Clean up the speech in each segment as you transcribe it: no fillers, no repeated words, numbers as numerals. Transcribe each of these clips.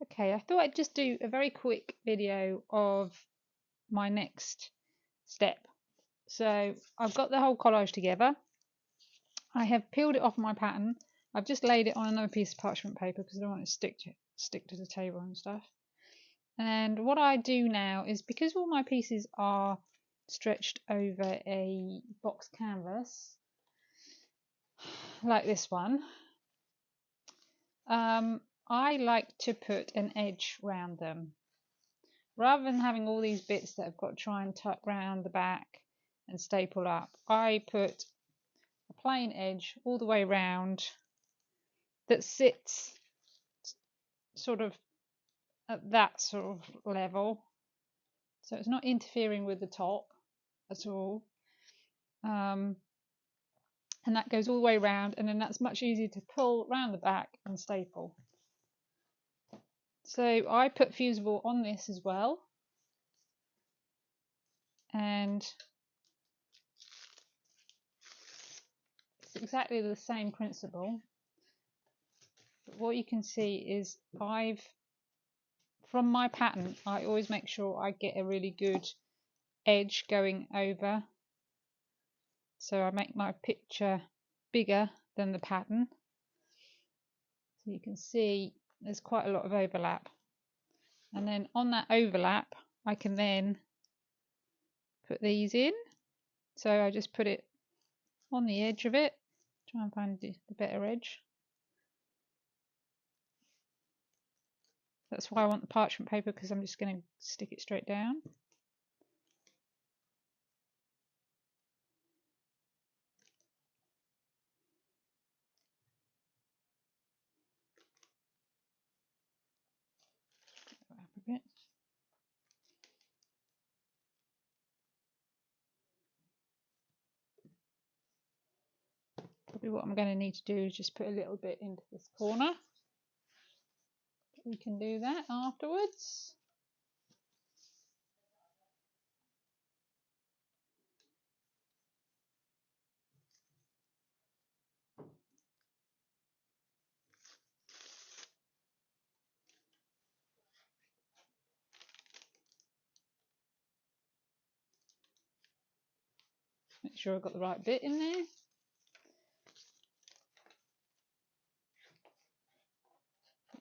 Okay, I thought I'd just do a very quick video of my next step. So I've got the whole collage together. I have peeled it off my pattern. I've just laid it on another piece of parchment paper because I don't want it to stick to the table and stuff. And what I do now is, because all my pieces are stretched over a box canvas like this one, I like to put an edge round them. Rather than having all these bits that I've got to try and tuck round the back and staple up, I put a plain edge all the way round that sits sort of at that sort of level, so it's not interfering with the top at all. And that goes all the way round, and then that's much easier to pull round the back and staple. So I put fusible on this as well, and it's exactly the same principle. But what you can see is from my pattern, I always make sure I get a really good edge going over, so I make my picture bigger than the pattern. So you can see there's quite a lot of overlap, and then on that overlap I can then put these in. So I just put it on the edge of it, try and find the better edge. That's why I want the parchment paper, because I'm just going to stick it straight down. A bit. Probably what I'm going to need to do is just put a little bit into this corner. We can do that afterwards. Make sure I've got the right bit in there.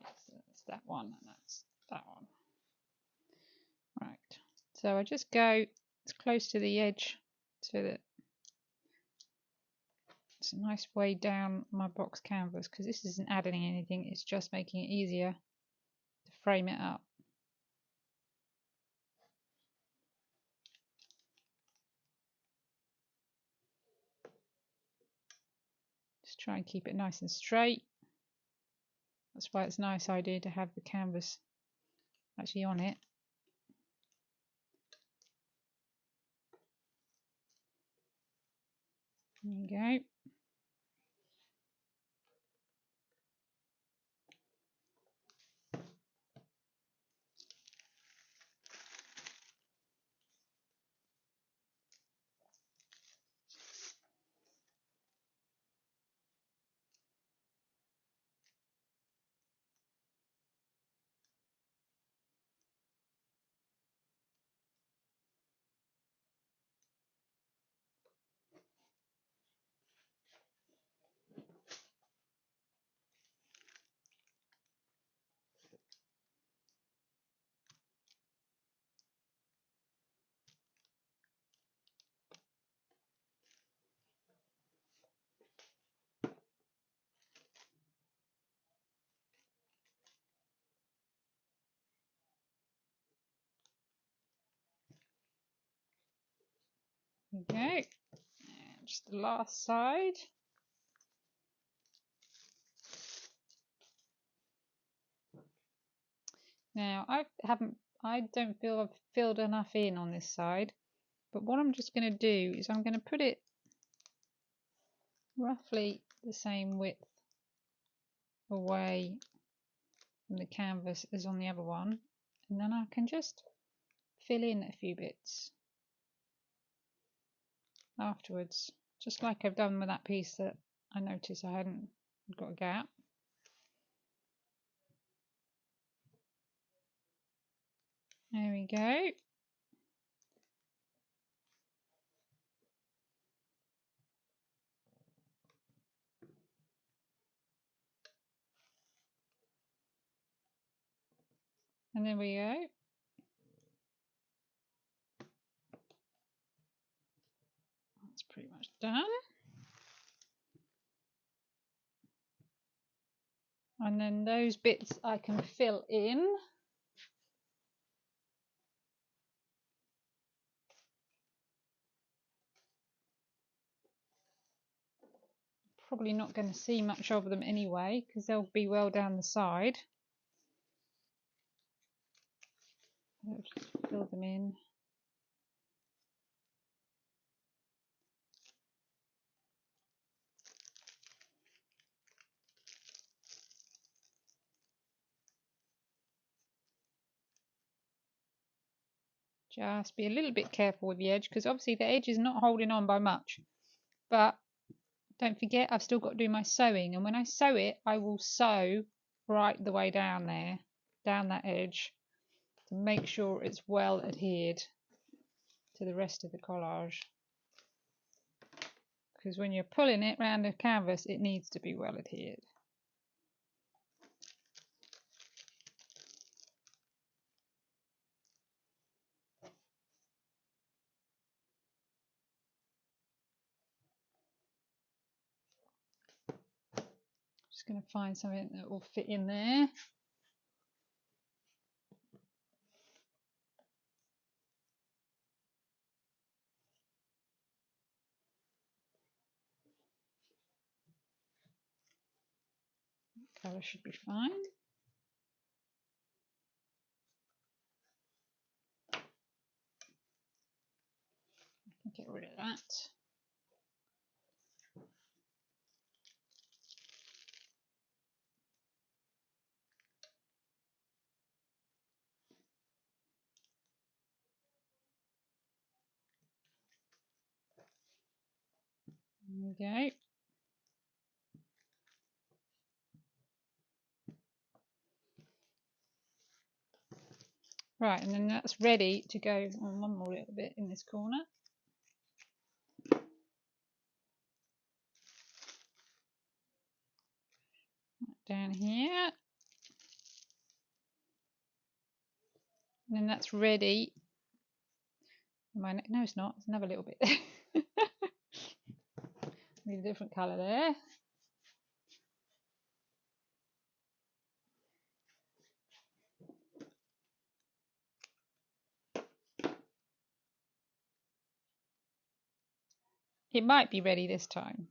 That's that one, and that's that one. Right, so I just go as close to the edge so that it's a nice way down my box canvas, because this isn't adding anything, it's just making it easier to frame it up. Just try and keep it nice and straight. That's why it's a nice idea to have the canvas actually on it. There you go. Okay, and just the last side. Now I don't feel I've filled enough in on this side, but what I'm just going to do is I'm going to put it roughly the same width away from the canvas as on the other one, and then I can just fill in a few bits afterwards, just like I've done with that piece that I noticed I hadn't got a gap. There we go. And there we go. That's pretty much done. And then those bits I can fill in. Probably not going to see much of them anyway because they'll be well down the side. Let's fill them in. Just be a little bit careful with the edge because obviously the edge is not holding on by much. But don't forget I've still got to do my sewing, and when I sew it I will sew right the way down there, down that edge, to make sure it's well adhered to the rest of the collage. Because when you're pulling it around the canvas it needs to be well adhered. Just going to find something that will fit in there. Colour should be fine. I can get rid of that. There we go. Right, and then that's ready to go on one more little bit in this corner. Down here. And then that's ready. No, it's not. It's another little bit. Need a different colour there. It might be ready this time.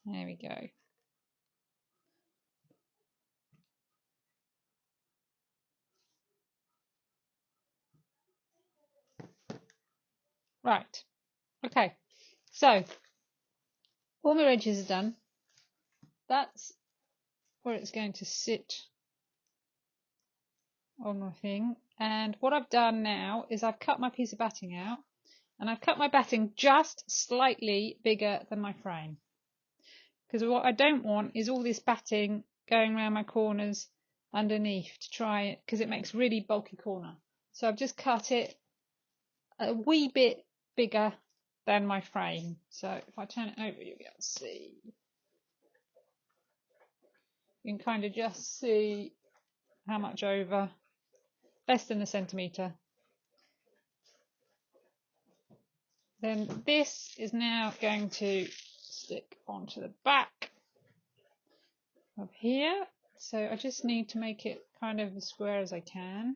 There we go. Right. Okay. So all my edges are done. That's where it's going to sit on my thing. And what I've done now is I've cut my piece of batting out, and I've cut my batting just slightly bigger than my frame. Because what I don't want is all this batting going around my corners underneath to try it, because it makes really bulky corner. So I've just cut it a wee bit bigger than my frame. So if I turn it over, you'll be able to see. You can kind of just see how much over, less than a centimetre. Then this is now going to stick onto the back of here. So I just need to make it kind of as square as I can.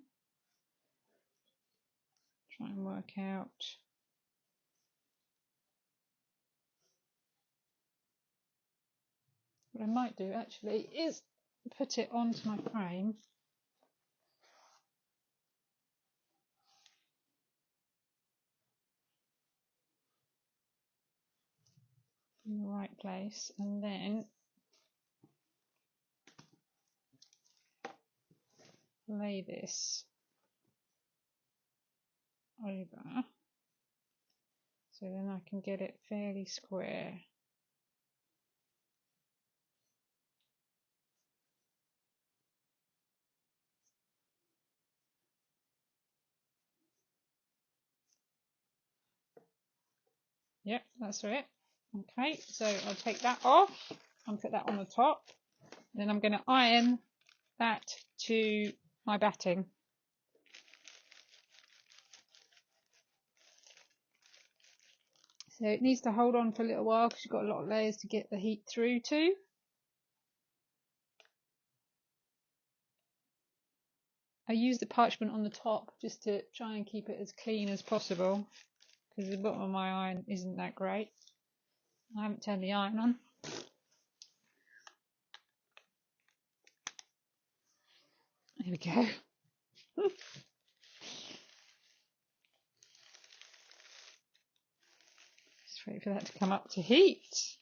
Try and work out. What I might do actually is put it onto my frame. In the right place, and then lay this over so then I can get it fairly square. Yep, that's it. Okay, so I'll take that off and put that on the top. Then I'm going to iron that to my batting. So it needs to hold on for a little while because you've got a lot of layers to get the heat through to. I use the parchment on the top just to try and keep it as clean as possible because the bottom of my iron isn't that great. I haven't turned the iron on. There we go. Just wait for that to come up to heat.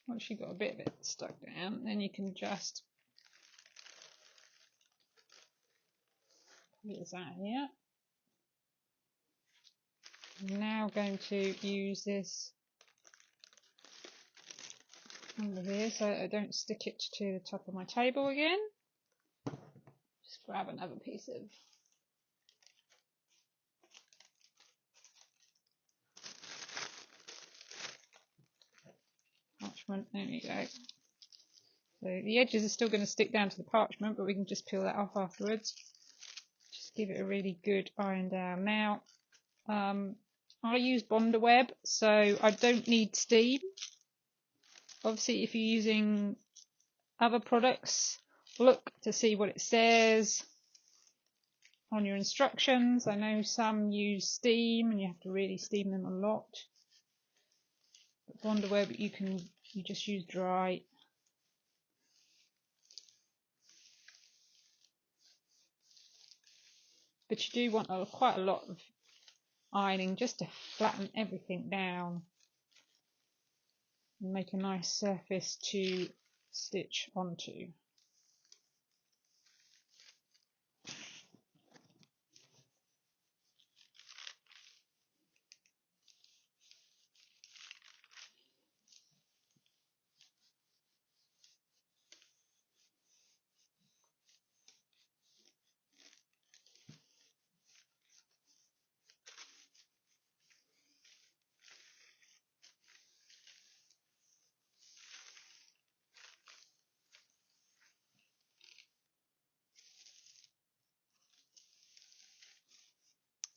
Once you've got a bit of it stuck down, then you can just put this out here. I'm now going to use this under here so I don't stick it to the top of my table again. Just grab another piece of parchment. There we go. So the edges are still going to stick down to the parchment, but we can just peel that off afterwards. Just give it a really good iron down. Now, I use Bonder Web, so I don't need steam. Obviously, if you're using other products, look to see what it says on your instructions. I know some use steam and you have to really steam them a lot. But Bonder Web, you just use dry. But you do want quite a lot of ironing just to flatten everything down and make a nice surface to stitch onto.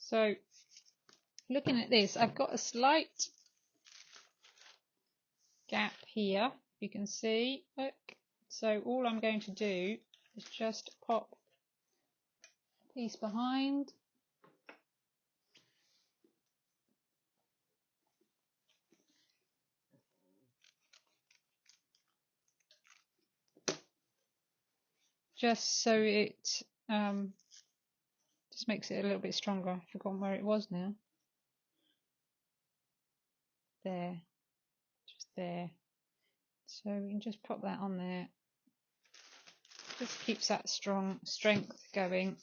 So looking at this, I've got a slight gap here, you can see, look. So all I'm going to do is just pop a piece behind. Just so it just makes it a little bit stronger. I've forgotten where it was now. There, just there. So we can just pop that on there. Just keeps that strength going.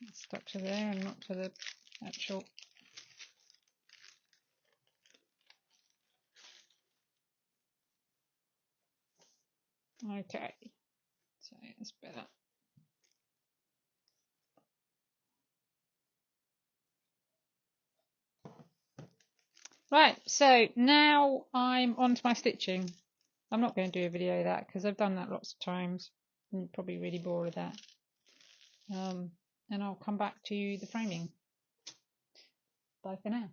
It's stuck to there and not to the actual. Okay, so it's better. Right, so now I'm on to my stitching. I'm not going to do a video of that because I've done that lots of times and you're probably really bored of that. And I'll come back to the framing. Bye for now.